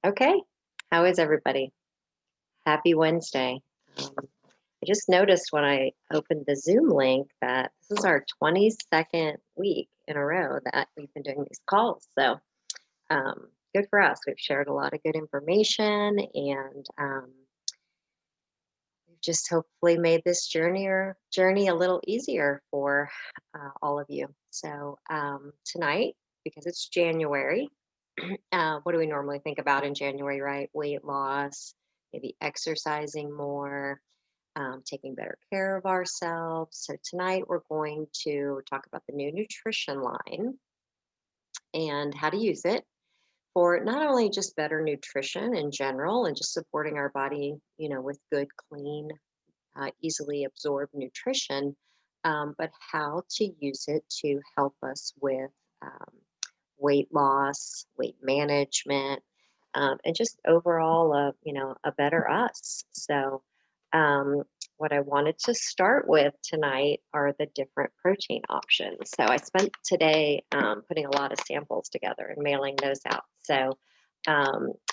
Okay, how is everybody? Happy Wednesday. I just noticed when I opened the Zoom link that this is our 22nd week in a row that we've been doing these calls. So good for us. We've shared a lot of good information and we've just hopefully made this journey a little easier for all of you. So tonight, because it's January, what do we normally think about in January, right? Weight loss, maybe exercising more, taking better care of ourselves. So tonight we're going to talk about the new nutrition line and how to use it for not only just better nutrition in general and just supporting our body, with good, clean, easily absorbed nutrition, but how to use it to help us with um, weight loss, weight management, and just overall, a better us. So, um, what I wanted to start with tonight are the different protein options. So, I spent today putting a lot of samples together and mailing those out. So,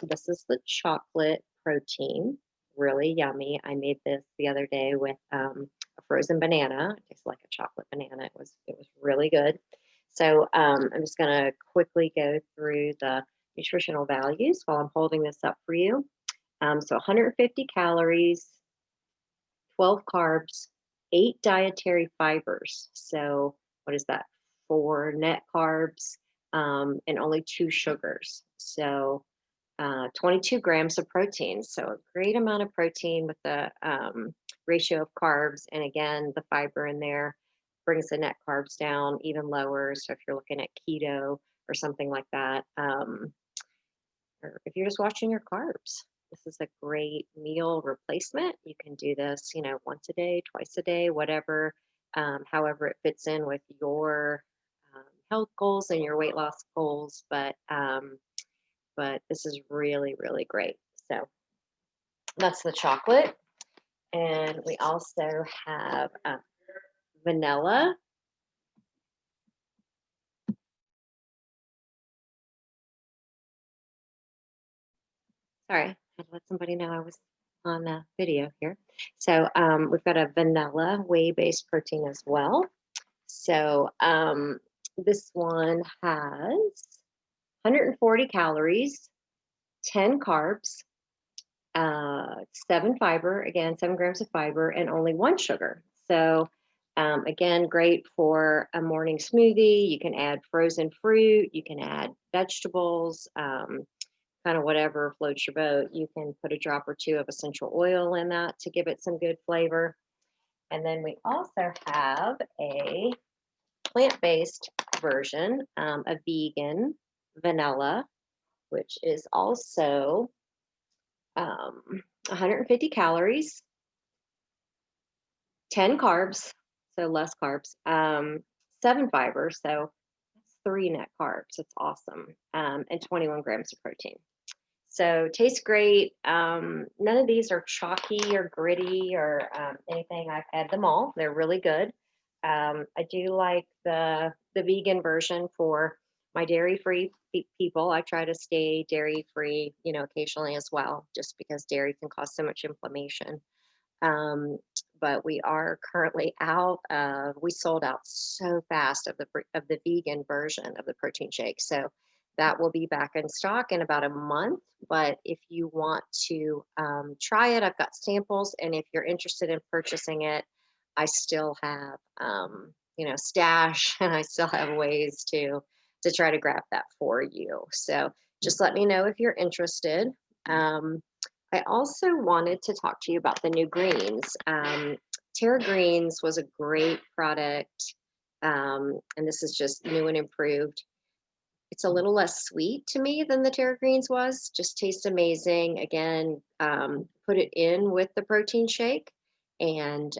this is the chocolate protein, really yummy. I made this the other day with a frozen banana. It tastes like a chocolate banana. It was really good. So I'm just going to quickly go through the nutritional values while I'm holding this up for you. So 150 calories, 12 carbs, 8 dietary fibers. So what is that? 4 net carbs and only 2 sugars. So 22 grams of protein. So a great amount of protein with the ratio of carbs. And again, the fiber in there brings the net carbs down even lower. So if you're looking at keto or something like that, or if you're just watching your carbs, this is a great meal replacement. You can do this, once a day, twice a day, whatever, however it fits in with your health goals and your weight loss goals. But this is really, really great. So that's the chocolate. And we also have vanilla. Sorry, I had to let somebody know I was on a video here. So we've got a vanilla whey-based protein as well. So this one has 140 calories, 10 carbs, 7 fiber, again, 7 grams of fiber, and only 1 sugar. So, again, great for a morning smoothie. You can add frozen fruit, you can add vegetables, kind of whatever floats your boat. You can put a drop or two of essential oil in that to give it some good flavor. And then we also have a plant-based version, a vegan vanilla, which is also 150 calories, 10 carbs, so less carbs, 7 fiber, so that's 3 net carbs. It's awesome, and 21 grams of protein. So tastes great. None of these are chalky or gritty or anything. I've had them all. They're really good. I do like the vegan version for my dairy-free people. I try to stay dairy-free, occasionally as well, just because dairy can cause so much inflammation. Um, but we are currently out of, we sold out so fast of the vegan version of the protein shake. So that will be back in stock in about a month. But if you want to try it, I've got samples. And if you're interested in purchasing it, I still have, stash and I still have ways to try to grab that for you. So just let me know if you're interested. I also wanted to talk to you about the new greens. Terra Greens was a great product, and this is just new and improved. It's a little less sweet to me than the Terra Greens was. Just tastes amazing. Again, put it in with the protein shake, and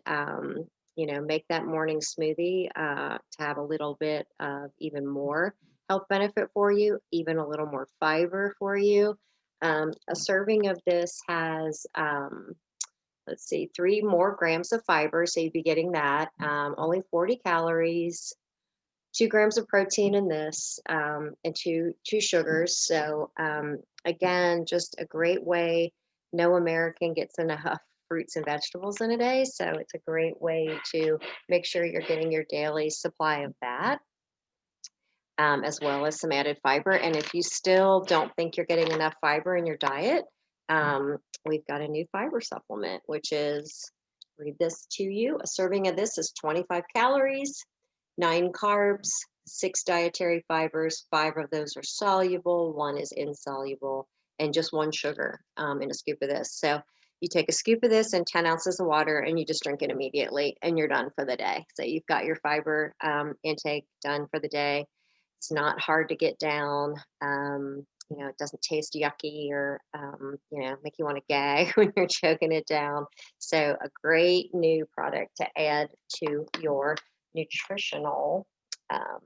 make that morning smoothie to have a little bit of even more health benefit for you, even a little more fiber for you. A serving of this has, let's see, 3 more grams of fiber, so you'd be getting that. Only 40 calories, 2 grams of protein in this, and two sugars. So Again, just a great way. No American gets enough fruits and vegetables in a day, so it's a great way to make sure you're getting your daily supply of that, as well as some added fiber. And if you still don't think you're getting enough fiber in your diet, we've got a new fiber supplement, which is, read this to you. A serving of this is 25 calories, 9 carbs, 6 dietary fibers. 5 of those are soluble, one is insoluble, and just 1 sugar in a scoop of this. So you take a scoop of this and 10 ounces of water, and you just drink it immediately, and you're done for the day. So you've got your fiber intake done for the day. It's not hard to get down. It doesn't taste yucky or, make you want to gag when you're choking it down. So a great new product to add to your nutritional, um,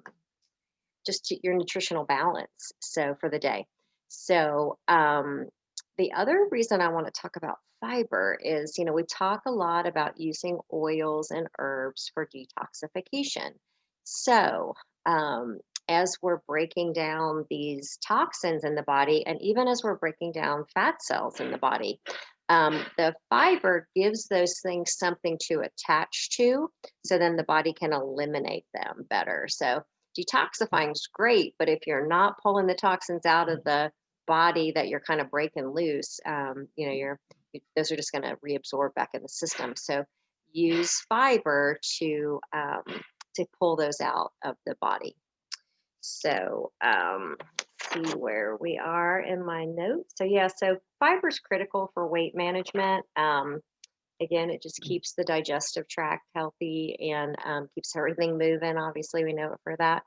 just to your nutritional balance. So for the day. So the other reason I want to talk about fiber is, we talk a lot about using oils and herbs for detoxification. So as we're breaking down these toxins in the body, and even as we're breaking down fat cells in the body, the fiber gives those things something to attach to, so then the body can eliminate them better. So detoxifying is great, but if you're not pulling the toxins out of the body that you're kind of breaking loose, those are just going to reabsorb back in the system. So use fiber to pull those out of the body. So let's see where we are in my notes. So yeah, so fiber is critical for weight management. Again, it just keeps the digestive tract healthy and keeps everything moving. Obviously, we know it for that.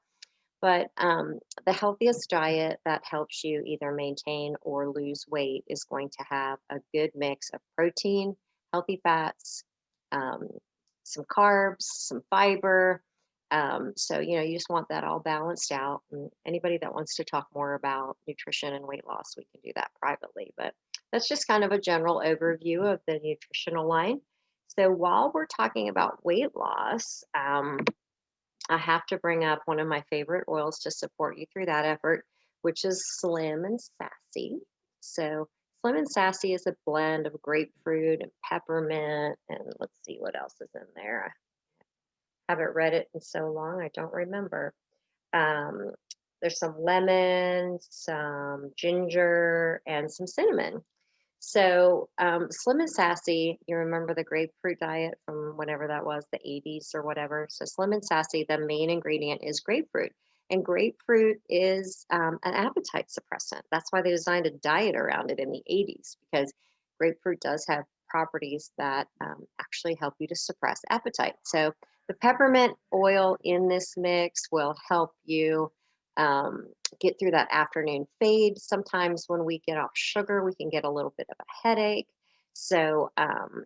But the healthiest diet that helps you either maintain or lose weight is going to have a good mix of protein, healthy fats, um, some carbs, some fiber. So, you just want that all balanced out. And anybody that wants to talk more about nutrition and weight loss, we can do that privately. But that's just kind of a general overview of the nutritional line. So, while we're talking about weight loss, I have to bring up one of my favorite oils to support you through that effort, which is Slim and Sassy. So, Slim and Sassy is a blend of grapefruit and peppermint, and let's see what else is in there. I haven't read it in so long, I don't remember. Um, there's some lemon, some ginger, and some cinnamon. So, Slim and Sassy, you remember the grapefruit diet from whatever that was, the 80s or whatever. So, Slim and Sassy, the main ingredient is grapefruit. And grapefruit is an appetite suppressant. That's why they designed a diet around it in the 80s, because grapefruit does have properties that actually help you to suppress appetite. So, the peppermint oil in this mix will help you um, get through that afternoon fade. Sometimes when we get off sugar, we can get a little bit of a headache. So, and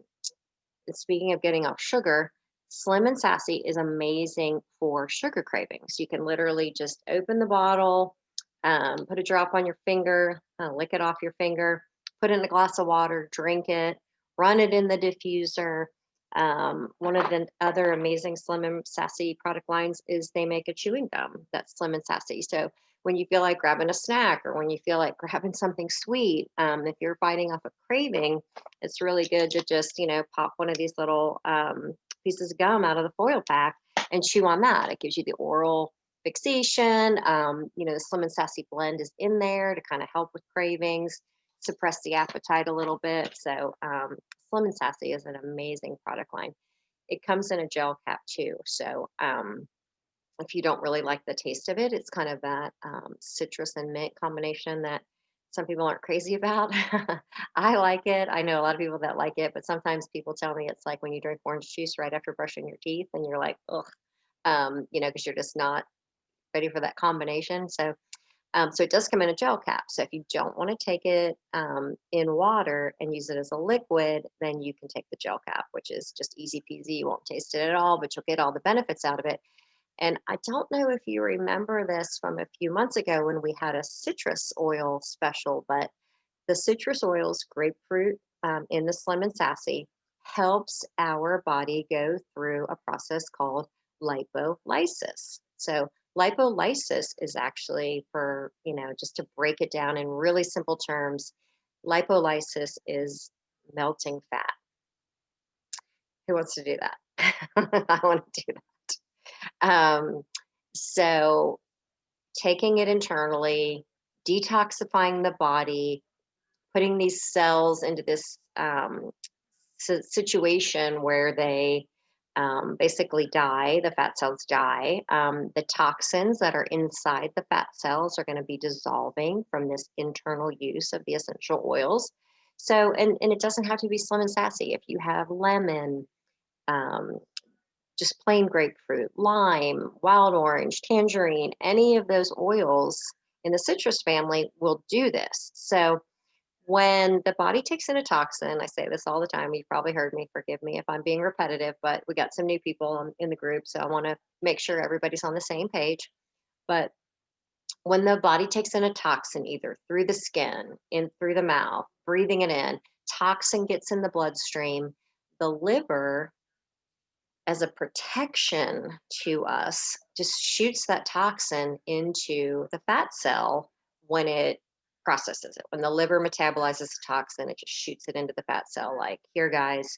speaking of getting off sugar, Slim and Sassy is amazing for sugar cravings. You can literally just open the bottle, put a drop on your finger, lick it off your finger, put in a glass of water, drink it, run it in the diffuser. One of the other amazing Slim and Sassy product lines is they make a chewing gum that's Slim and Sassy. So when you feel like grabbing a snack or when you feel like grabbing something sweet, if you're fighting off a craving, it's really good to just, pop one of these little pieces of gum out of the foil pack and chew on that. It gives you the oral fixation. The Slim and Sassy blend is in there to kind of help with cravings, suppress the appetite a little bit. So, Slim and Sassy is an amazing product line. It comes in a gel cap too. So, if you don't really like the taste of it, it's kind of that citrus and mint combination that some people aren't crazy about. I like it. I know a lot of people that like it, but sometimes people tell me it's like when you drink orange juice right after brushing your teeth and you're like, ugh, because you're just not ready for that combination. So it does come in a gel cap. So if you don't want to take it in water and use it as a liquid, then you can take the gel cap, which is just easy peasy. You won't taste it at all, but you'll get all the benefits out of it. And I don't know if you remember this from a few months ago when we had a citrus oil special, but the citrus oils, grapefruit in the Slim and Sassy, helps our body go through a process called lipolysis. So Lipolysis is actually for, just to break it down in really simple terms, lipolysis is melting fat. Who wants to do that? I want to do that. So taking it internally, detoxifying the body, putting these cells into this situation where they basically die, the fat cells die. The toxins that are inside the fat cells are going to be dissolving from this internal use of the essential oils. So, and it doesn't have to be slim and sassy. If you have lemon, um, just plain grapefruit, lime, wild orange, tangerine, any of those oils in the citrus family will do this. So, when the body takes in a toxin, I say this all the time, you probably heard me, forgive me if I'm being repetitive, but we got some new people in the group, so I want to make sure everybody's on the same page. But when the body takes in a toxin, either through the skin, in through the mouth, breathing it in, toxin gets in the bloodstream, the liver, as a protection to us, just shoots that toxin into the fat cell when it processes it. When the liver metabolizes the toxin, it just shoots it into the fat cell, like, here, guys,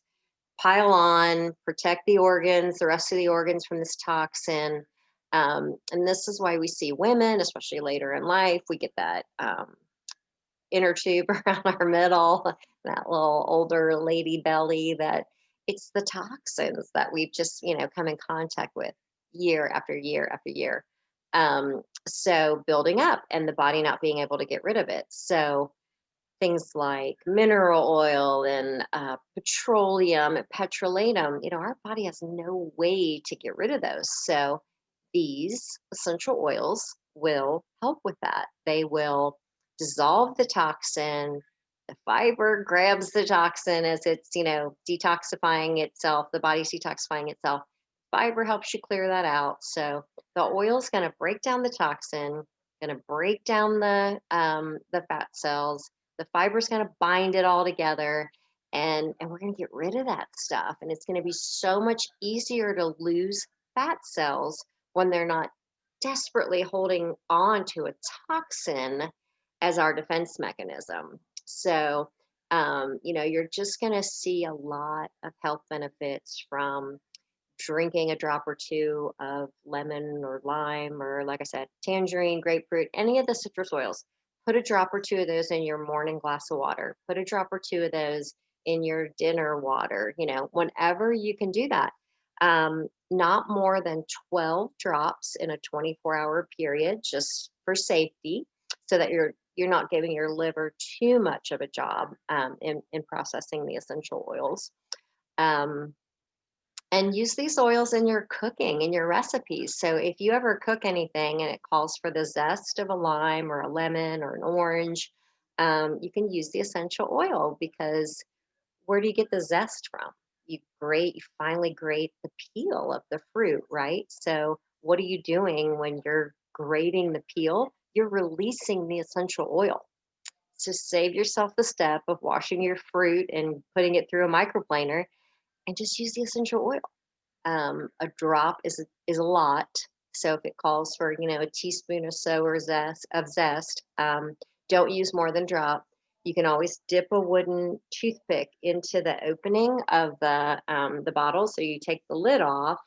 pile on, protect the organs, the rest of the organs from this toxin. And this is why we see women, especially later in life, we get that inner tube around our middle, that little older lady belly, that it's the toxins that we've just, come in contact with year after year after year. So building up and the body not being able to get rid of it. So things like mineral oil and petroleum and petrolatum, our body has no way to get rid of those. So these essential oils will help with that. They will dissolve the toxin. The fiber grabs the toxin as it's, detoxifying itself. The body's detoxifying itself. Fiber helps you clear that out. So the oil is going to break down the toxin, going to break down the fat cells. The fiber is going to bind it all together, and we're going to get rid of that stuff. And it's going to be so much easier to lose fat cells when they're not desperately holding on to a toxin as our defense mechanism. So, you're just going to see a lot of health benefits from drinking a drop or two of lemon or lime, or, like I said, tangerine, grapefruit, any of the citrus oils. Put a drop or two of those in your morning glass of water. Put a drop or two of those in your dinner water, whenever you can do that. Not more than 12 drops in a 24-hour period, just for safety, so that you're not giving your liver too much of a job in processing the essential oils. Um, and use these oils in your cooking, in your recipes. So if you ever cook anything and it calls for the zest of a lime or a lemon or an orange, you can use the essential oil, because where do you get the zest from? You finally grate the peel of the fruit, right? So what are you doing when you're grating the peel? You're releasing the essential oil. So save yourself the step of washing your fruit and putting it through a microplaner, and just use the essential oil. A drop is a lot. So if it calls for, a teaspoon or so or zest, don't use more than drop. You can always dip a wooden toothpick into the opening of the bottle. So you take the lid off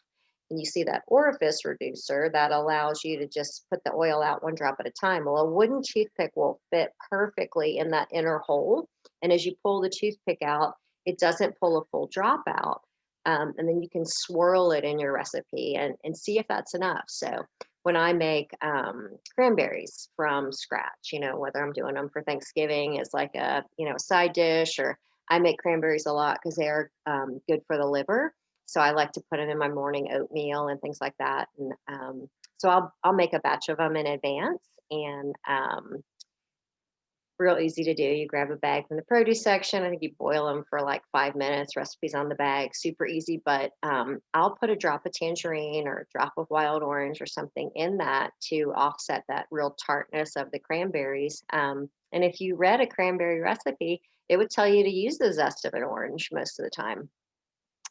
and you see that orifice reducer that allows you to just put the oil out one drop at a time. Well, a wooden toothpick will fit perfectly in that inner hole. And as you pull the toothpick out, it doesn't pull a full drop out. And then you can swirl it in your recipe and see if that's enough. So when I make cranberries from scratch, whether I'm doing them for Thanksgiving as like a, side dish, or I make cranberries a lot because they are good for the liver. So I like to put them in my morning oatmeal and things like that. And so I'll make a batch of them in advance, and real easy to do. You grab a bag from the produce section. I think you boil them for like 5 minutes. Recipes on the bag, super easy. But I'll put a drop of tangerine or a drop of wild orange or something in that to offset that real tartness of the cranberries. And if you read a cranberry recipe, it would tell you to use the zest of an orange most of the time.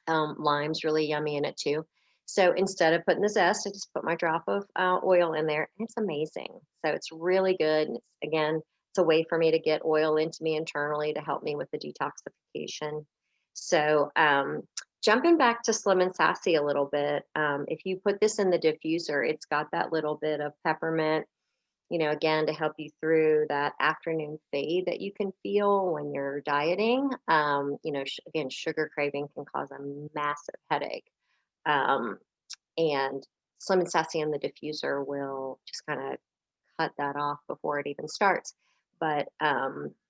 Lime's really yummy in it too. So instead of putting the zest, I just put my drop of oil in there, and it's amazing. So it's really good. And it's, again, it's a way for me to get oil into me internally to help me with the detoxification. So jumping back to Slim and Sassy a little bit, if you put this in the diffuser, it's got that little bit of peppermint, again, to help you through that afternoon fade that you can feel when you're dieting. Again, sugar craving can cause a massive headache. Um, and Slim and Sassy in the diffuser will just kind of cut that off before it even starts. But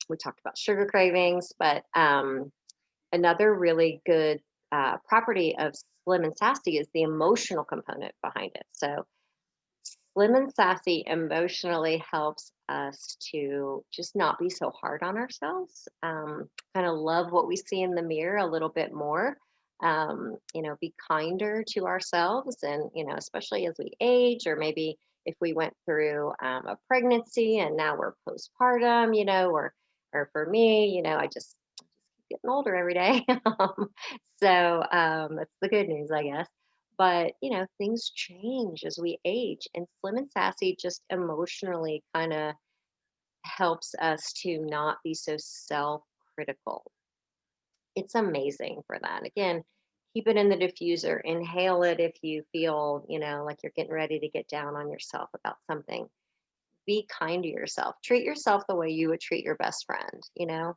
we talked about sugar cravings, but another really good property of Slim and Sassy is the emotional component behind it. So Slim and Sassy emotionally helps us to just not be so hard on ourselves, kind of love what we see in the mirror a little bit more, be kinder to ourselves. And, especially as we age, or maybe if we went through a pregnancy and now we're postpartum, or for me, I just keep getting older every day. That's the good news, I guess. But, things change as we age, and Slim and Sassy just emotionally kind of helps us to not be so self-critical. It's amazing for that. Again, keep it in the diffuser, inhale it if you feel, like you're getting ready to get down on yourself about something. Be kind to yourself. Treat yourself the way you would treat your best friend.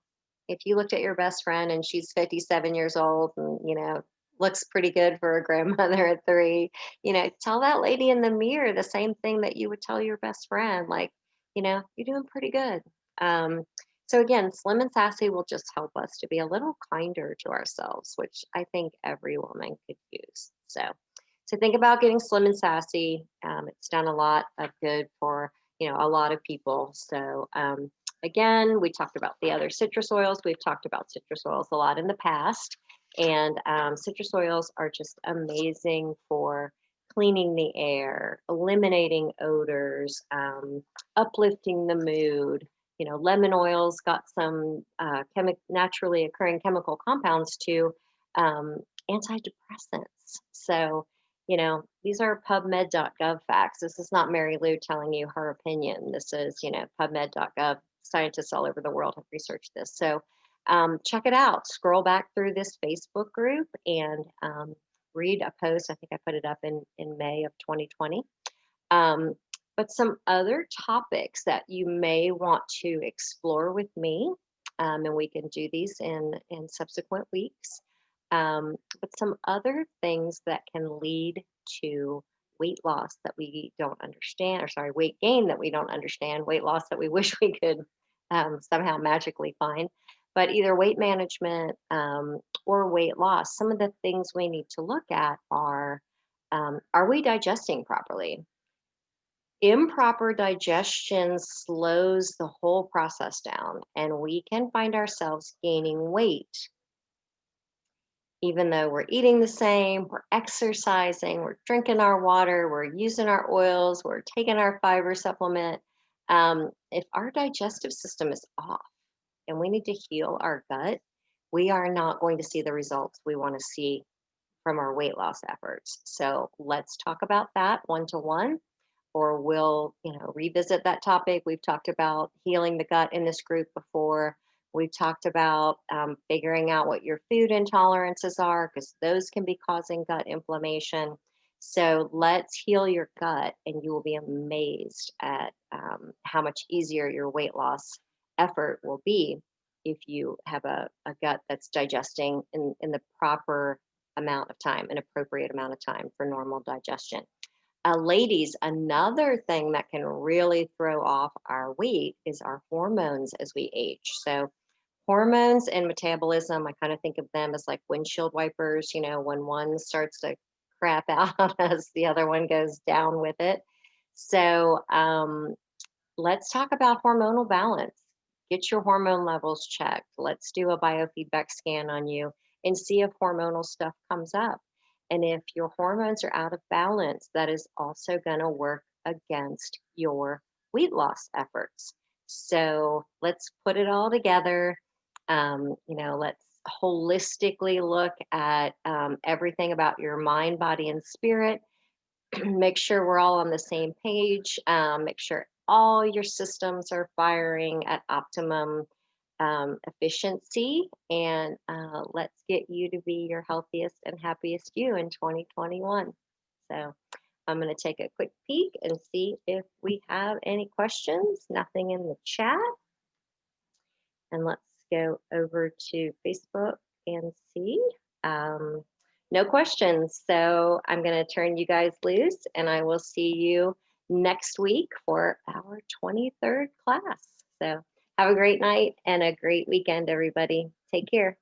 If you looked at your best friend and she's 57 years old and, looks pretty good for a grandmother at 3, tell that lady in the mirror the same thing that you would tell your best friend, like, you're doing pretty good. Um, so again, Slim and Sassy will just help us to be a little kinder to ourselves, which I think every woman could use. So think about getting Slim and Sassy. It's done a lot of good for a lot of people. So again, we talked about the other citrus oils. We've talked about citrus oils a lot in the past, and citrus oils are just amazing for cleaning the air, eliminating odors, uplifting the mood. Lemon oil's got some naturally occurring chemical compounds to antidepressants. So these are PubMed.gov facts. This is not Mary Lou telling you her opinion. This is, PubMed.gov. Scientists all over the world have researched this. So check it out. Scroll back through this Facebook group and read a post. I think I put it up in May of 2020. But some other topics that you may want to explore with me, and we can do these in subsequent weeks. But some other things that can lead to weight loss that we don't understand, or sorry, weight gain that we don't understand, weight loss that we wish we could somehow magically find. But either weight management or weight loss, some of the things we need to look at are we digesting properly? Improper digestion slows the whole process down, and we can find ourselves gaining weight even though we're eating the same, we're exercising, we're drinking our water, we're using our oils, we're taking our fiber supplement. If our digestive system is off and we need to heal our gut, we are not going to see the results we want to see from our weight loss efforts. So let's talk about that one to one, or we'll, revisit that topic. We've talked about healing the gut in this group before. We've talked about figuring out what your food intolerances are, because those can be causing gut inflammation. So let's heal your gut, and you will be amazed at how much easier your weight loss effort will be if you have a gut that's digesting in the proper amount of time, an appropriate amount of time for normal digestion. Ladies, another thing that can really throw off our weight is our hormones as we age. So, hormones and metabolism, I kind of think of them as like windshield wipers. When one starts to crap out as the other one goes down with it. So, let's talk about hormonal balance. Get your hormone levels checked. Let's do a biofeedback scan on you and see if hormonal stuff comes up. And if your hormones are out of balance, that is also going to work against your weight loss efforts. So let's put it all together. Let's holistically look at everything about your mind, body, and spirit. Make sure we're all on the same page. Make sure all your systems are firing at optimum efficiency. And let's get you to be your healthiest and happiest you in 2021. So I'm going to take a quick peek and see if we have any questions. Nothing in the chat. And let's go over to Facebook and see. Um, no questions. So I'm going to turn you guys loose and I will see you next week for our 23rd class. So have a great night and a great weekend, everybody. Take care.